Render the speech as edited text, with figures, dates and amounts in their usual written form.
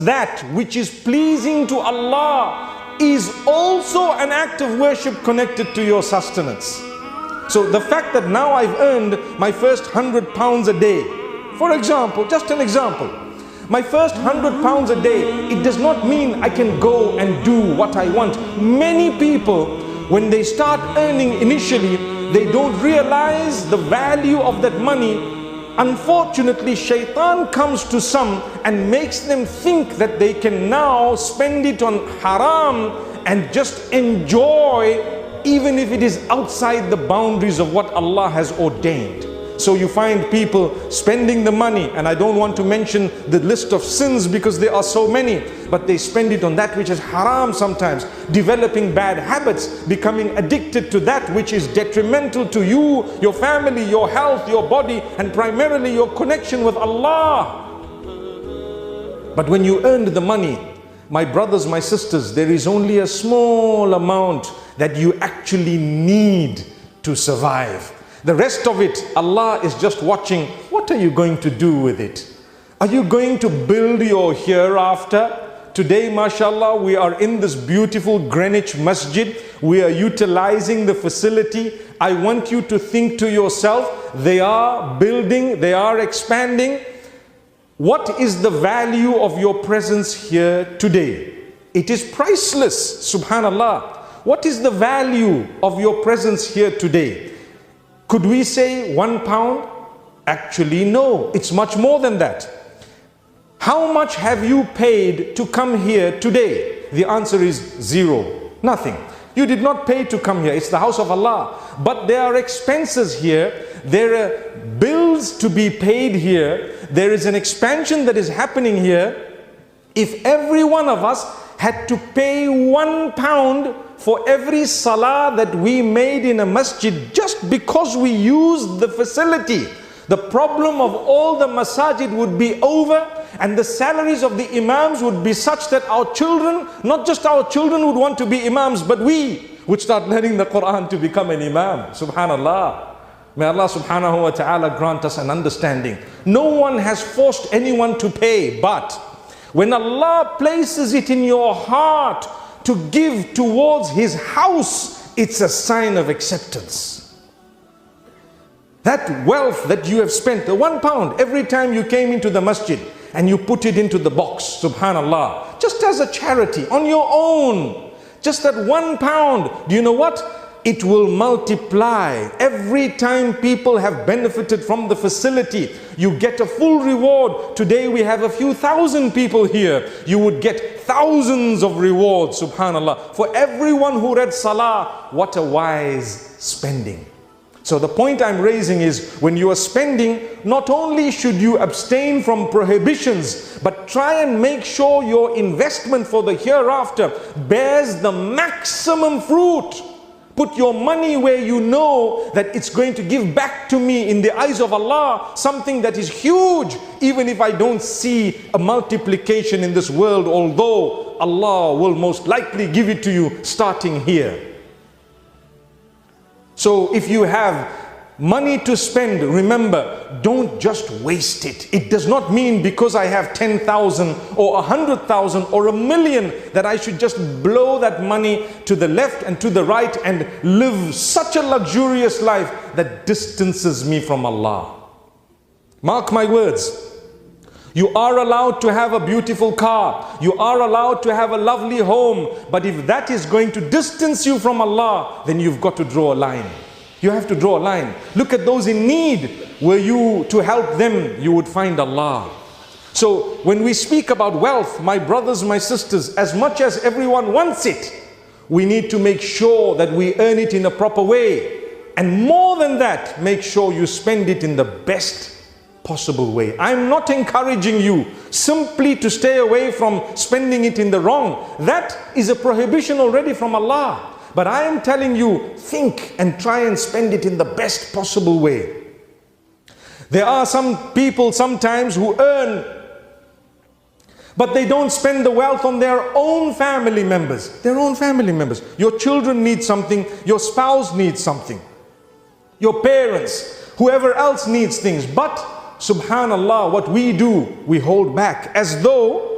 that which is pleasing to Allah is also an act of worship connected to your sustenance. So the fact that now I've earned my first £100 a day, for example, just an example, my first £100 a day, it does not mean I can go and do what I want. Many people, when they start earning initially, they don't realize the value of that money. Unfortunately, shaitan comes to some and makes them think that they can now spend it on haram and just enjoy, even if it is outside the boundaries of what Allah has ordained. So you find people spending the money, and I don't want to mention the list of sins because there are so many, but they spend it on that which is haram sometimes, developing bad habits, becoming addicted to that which is detrimental to you, your family, your health, your body, and primarily your connection with Allah. But when you earned the money, my brothers, my sisters, there is only a small amount that you actually need to survive. The rest of it, Allah is just watching. What are you going to do with it? Are you going to build your hereafter? Today, mashallah, we are in this beautiful Greenwich Masjid. We are utilizing the facility. I want you to think to yourself, they are building, they are expanding. What is the value of your presence here today? It is priceless, subhanallah. What is the value of your presence here today? Could we say £1? Actually, no, it's much more than that. How much have you paid to come here today? The answer is zero, nothing. You did not pay to come here, it's the house of Allah. But there are expenses here, there are bills to be paid here, there is an expansion that is happening here. If every one of us had to pay £1 for every salah that we made in a masjid just because we used the facility, the problem of all the masajid would be over, and the salaries of the imams would be such that our children, not just our children would want to be imams, but we would start learning the Quran to become an imam. Subhanallah. May Allah subhanahu wa ta'ala grant us an understanding. No one has forced anyone to pay, but when Allah places it in your heart to give towards His house, it's a sign of acceptance. That wealth that you have spent, the £1 every time you came into the masjid and you put it into the box, subhanallah, just as a charity on your own, just that £1, do you know what? It will multiply. Every time people have benefited from the facility, you get a full reward. Today we have a few thousand people here. You would get thousands of rewards, subhanallah. For everyone who read salah, what a wise spending. So the point I'm raising is, when you are spending, not only should you abstain from prohibitions, but try and make sure your investment for the hereafter bears the maximum fruit. Put your money where you know that it's going to give back to me in the eyes of Allah something that is huge, even if I don't see a multiplication in this world, although Allah will most likely give it to you starting here. So if you have money to spend, remember, don't just waste it. It does not mean because I have 10,000 or 100,000 or 1,000,000 that I should just blow that money to the left and to the right and live such a luxurious life that distances me from Allah. Mark my words. You are allowed to have a beautiful car. You are allowed to have a lovely home. But if that is going to distance you from Allah, then you've got to draw a line. You have to draw a line. Look at those in need. Were you to help them, you would find Allah. So when we speak about wealth, my brothers, my sisters, as much as everyone wants it, we need to make sure that we earn it in a proper way. And more than that, make sure you spend it in the best possible way. I'm not encouraging you simply to stay away from spending it in the wrong. That is a prohibition already from Allah. But I am telling you, think and try and spend it in the best possible way. There are some people sometimes who earn, but they don't spend the wealth on their own family members. Their own family members. Your children need something, your spouse needs something, your parents, whoever else needs things. But subhanallah, what we do, we hold back as though